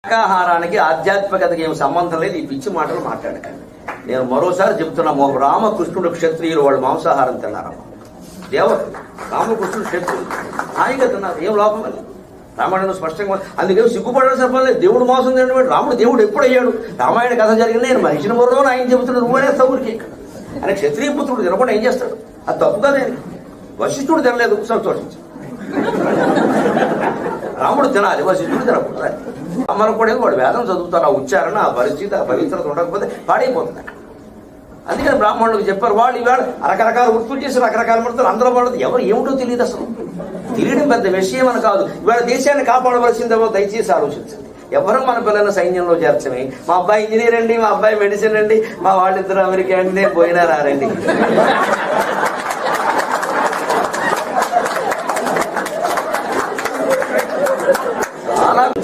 శాకాహారానికి ఆధ్యాత్మికతకి ఏమి సంబంధం లేదు. ఈ పిచ్చి మాటలు మాట్లాడకండి. నేను మరోసారి చెప్తున్నా, రామకృష్ణుడు క్షత్రియులు, వాళ్ళు మాంసాహారం తిన్నారమ్మా. దేవతలు రామకృష్ణుడు క్షత్రులు హాయిగా తిన్నారు, ఏం లోపం లేదు. రామాయణంలో స్పష్టంగా అందుకే సిగ్గుపడాల్సిన పని లేదు. దేవుడు మోసం తినడం, రాముడు దేవుడు ఎప్పుడు అయ్యాడు? రామాయణ కథ జరిగింది, నేను మనిషిని బుర్రలో ఆయన చెబుతున్నాడు, నువ్వనే ఊరికి. ఆయన క్షత్రియ పుత్రుడు తినకుండా ఏం చేస్తాడు? అది తప్పు కదా. వశిష్ఠుడు తినలేదు, సంతోషించు. రాముడు తినాలి, వశిష్ఠుడు తినకూడదు. అమ్మను కూడా వాడు వేదం చదువుతారు, ఆ ఉచ్చారణ, ఆ పరిస్థితి, ఆ పవిత్రత ఉండకపోతే పాడైపోతుంది. అందుకని బ్రాహ్మణులకు చెప్పారు, వాళ్ళు ఇవాళ రకరకాల వృత్తులు చేసి రకరకాల మడతారు. అందరూ వాళ్ళు ఎవరు ఏమిటో తెలియదు, అసలు తెలియడం పెద్ద విషయం అని కాదు. ఇవాళ దేశాన్ని కాపాడవలసిందేమో దయచేసి ఆలోచించండి. ఎవరు మన పిల్లల సైన్యంలో చేర్చమే, మా అబ్బాయి ఇంజనీర్ అండి, మా అబ్బాయి మెడిసిన్ అండి, మా వాళ్ళిద్దరు అమెరికా అండి, పోయినా రారండి.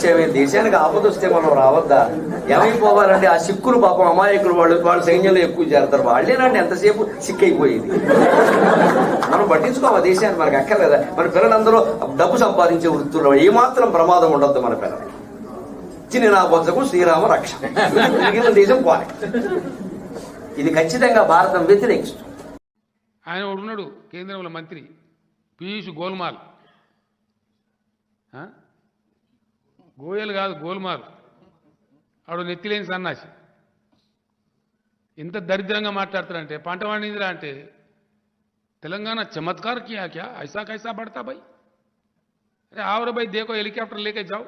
చాలా దేశానికి ఆపద వస్తే మనం రావద్దా? ఏమైపోవాలంటే ఆ సిక్కులు పాపం అమాయకులు, వాళ్ళు సైన్యంలో ఎక్కువ చేరతారు. వాళ్ళేనండి ఎంతసేపు సిక్ అయిపోయేది. మనం పట్టించుకోవాలి దేశాన్ని, మనకు అక్కర్లేదా? మన పిల్లలందరూ డబ్బు సంపాదించే వృత్తుల్లో ఏమాత్రం ప్రమాదం ఉండొద్దు మన పిల్లలకి. చిన్న నా బొత్సకు శ్రీరామ రక్ష, మిగిలిన దేశం పోలే. ఇది ఖచ్చితంగా భారతం వ్యతిరేకిస్తుంది. ఆయన ఉన్నాడు కేంద్రంలో మంత్రి పీయూష్ గోల్మాల్, గోయల్ కాదు గోల్మాల్, ఆడు నెత్తిలేని సన్నాసి. ఎంత దరిద్రంగా మాట్లాడతారంటే, పంట పండిందిరా అంటే తెలంగాణ చమత్కార్ కియా క్యా, ఐసా కైసా పడతా భాయ్, అరే ఆవర భాయ్ దేకో హెలికాప్టర్ లేకే జావు.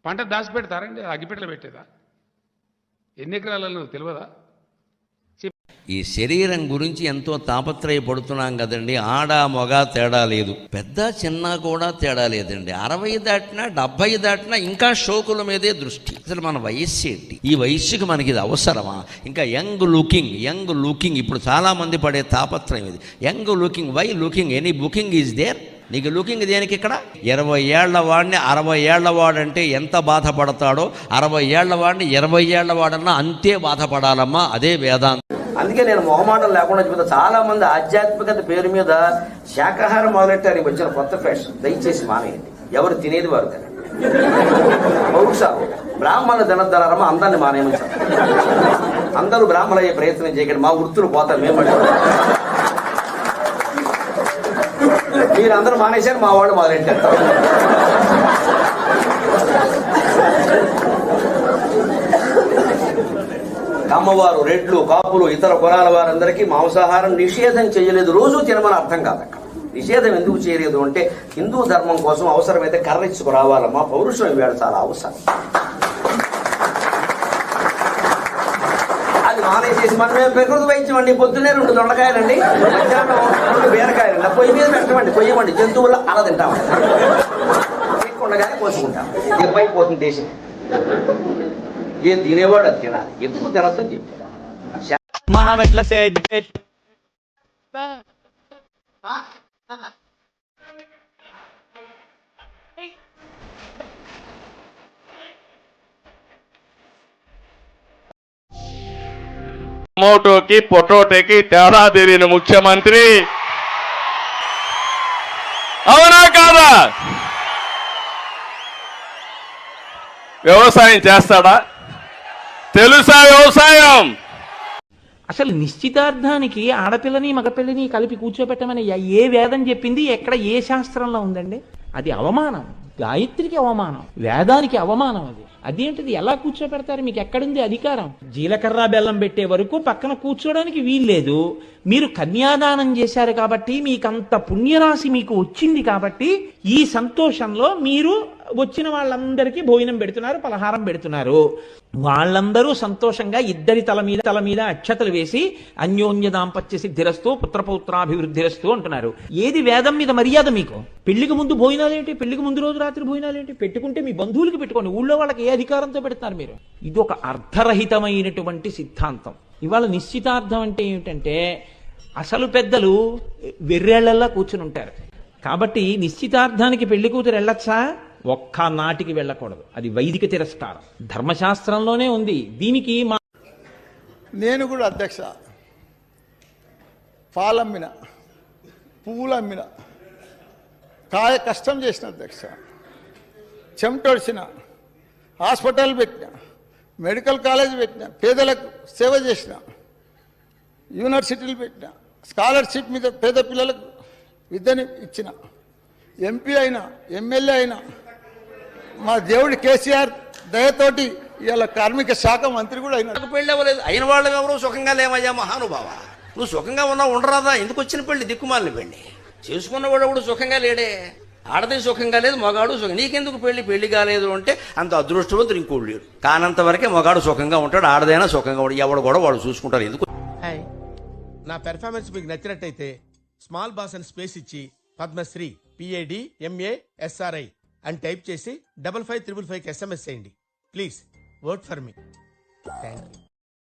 పంట దాచిపెడతారండి, అగ్గిపెట్టలు పెట్టేదా? ఎన్ని ఎకరాలలో తెలియదా? ఈ శరీరం గురించి ఎంతో తాపత్రయపడుతున్నాం కదండి. ఆడ మొగ తేడా లేదు, పెద్ద చిన్న కూడా తేడా లేదండి. 60 దాటినా 70 దాటినా ఇంకా షోకుల మీదే దృష్టి. అసలు మన వయస్సు ఏంటి? ఈ వయస్సుకి మనకి ఇది అవసరమా? ఇంకా యంగ్ లుకింగ్ ఇప్పుడు చాలామంది పడే తాపత్రయం ఇది. Young looking, why looking? Any booking is there? నీకు లుకింగ్ దేనికి ఇక్కడ? 20 ఏళ్ల వాడిని 60 ఏళ్ల వాడంటే ఎంత బాధపడతాడో, 60 ఏళ్ల వాడిని 20 ఏళ్ల వాడన్నా అంతే బాధపడాలమ్మా. అదే వేదాంతం. అందుకే నేను మొహమాటం లేకుండా చెబుతా, చాలా మంది ఆధ్యాత్మికత పేరు మీద శాకాహారం మొదలెట్టారు. వచ్చిన కొత్త ఫ్యాషన్, దయచేసి మానేయండి. ఎవరు తినేది వారు తినండి. పౌరుషాలు బ్రాహ్మణులు తినద్దన్నారమ్మా, అందరిని మానేయమని. అందరూ బ్రాహ్మణులు అయ్యే ప్రయత్నం చేయకండి, మా వృత్తులు పోతారు. మీరందరూ మానేశారు, మా వాళ్ళు మొదలెట్టారు. కమ్మవారు, రెడ్లు, కాపులు, ఇతర కులాల వారందరికీ మాంసాహారం నిషేధం చేయలేదు. రోజు తినమని అర్థం కాదు. నిషేధం ఎందుకు చేయలేదు అంటే, హిందూ ధర్మం కోసం అవసరమైతే కర్రెచ్చుకు రావాలమ్మా. పౌరుషం ఇవాళ చాలా అవసరం. అది మానేసేసి మనమే ప్రకృతి వైద్యం అండి, పొద్దున్నే 2 దొండకాయలండి, మధ్యాహ్నం 2 బీరకాయలండి, పొయ్యి మీద పెట్టమండి, పొయ్యమండి, జంతువుల అలా తింటామండి, ఉండగానే కోసుకుంటాం. ఎక్కువైపోతుంది దేశం. ఏం తినేవాడు అది తినాలి, ఎక్కువ తినద్దని చెప్పారు. టొమాటోకి పొటాటోకి తేడా తెలియని ముఖ్యమంత్రి, అవునా కాదా? వ్యవసాయం చేస్తాడా? తెలుసా వ్యవసాయం? అసలు నిశ్చితార్థానికి ఆడపిల్లని మగపిల్లని కలిపి కూర్చోబెట్టమని ఏ వేదం చెప్పింది? ఎక్కడ ఏ శాస్త్రంలో ఉందండి? అది అవమానం, గాయత్రికి అవమానం, వేదానికి అవమానం. అదేంటిది? ఎలా కూర్చోబెడతారు? మీకు ఎక్కడుంది అధికారం? జీలకర్ర బెల్లం పెట్టే వరకు పక్కన కూర్చోడానికి వీల్లేదు. మీరు కన్యాదానం చేశారు కాబట్టి, మీకంత పుణ్యరాశి మీకు వచ్చింది కాబట్టి, ఈ సంతోషంలో మీరు వచ్చిన వాళ్ళందరికీ భోజనం పెడుతున్నారు, పలహారం పెడుతున్నారు. వాళ్ళందరూ సంతోషంగా ఇద్దరి తల మీద అక్షతలు వేసి అన్యోన్య దాంపత్య సిద్ధిరస్తూ పుత్రపౌత్రాభివృద్ధిరస్తూ అంటున్నారు. ఏది వేదం మీద మర్యాద మీకు? పెళ్లికి ముందు భోజనాలేంటి? పెళ్లికి ముందు రోజు రాత్రి భోజనాలేంటి? పెట్టుకుంటే మీ బంధువులకి పెట్టుకోండి, ఊళ్ళో వాళ్ళకి ఏ అధికారంతో పెడతారు మీరు? ఇది ఒక అర్థరహితమైనటువంటి సిద్ధాంతం. ఇవాళ నిశ్చితార్థం అంటే ఏమిటంటే, అసలు పెద్దలు వెర్రేళ్లలా కూర్చుని ఉంటారు. కాబట్టి నిశ్చితార్థానికి పెళ్లి కూతురు వెళ్ళొచ్చా? ఒక్క నాటికి వెళ్ళకూడదు. అది వైదిక తిరస్కారం, ధర్మశాస్త్రంలోనే ఉంది. దీనికి నేను కూడా అధ్యక్ష పాలమ్మిన, పువ్వులు అమ్మిన, కాయ కష్టం చేసిన అధ్యక్ష. చెమటోడ్చిన, హాస్పిటల్ పెట్టిన, మెడికల్ కాలేజ్ పెట్టిన, పేదలకు సేవ చేసిన, యూనివర్సిటీలు పెట్టిన, స్కాలర్షిప్ మీద పేద పిల్లలకు విద్యని ఇచ్చిన, ఎంపీ అయినా, ఎమ్మెల్యే అయినా, మా దేవుడి కేసీఆర్ దయతోటి ఇవాళ కార్మిక శాఖ మంత్రి కూడా అయినా. నాకు పెళ్ళి అవ్వలేదు, అయిన వాళ్ళు ఎవరు సుఖంగా లేవయ్యా మహానుభావ. నువ్వు సుఖంగా ఉన్నావు, ఉండరాదా? ఎందుకు వచ్చిన పెళ్లి? దిక్కుమాలిన పెళ్లి. చేసుకున్నవాడు కూడా సుఖంగా లేడే. ఆడది సుఖంగా లేదు, మగాడు సుఖం. నీకెందుకు పెళ్లి కాలేదు అంటే అంత అదృష్టవంతుడు ఇంకోడు లేడు. కానంత వరకే మగాడు సుఖంగా ఉంటాడు, ఆడదైనా సుఖంగా ఉంటాడు. ఎవడు కూడా వాడు చూసుకుంటారు. ఎందుకు? నా పెర్ఫార్మెన్స్ మీకు నచ్చినట్టయితే స్మాల్ బాస్ అని స్పేస్ ఇచ్చి పద్మశ్రీ PADMASRI అని టైప్ చేసి 5555 SMS చేయండి. Please vote for me. Thank you.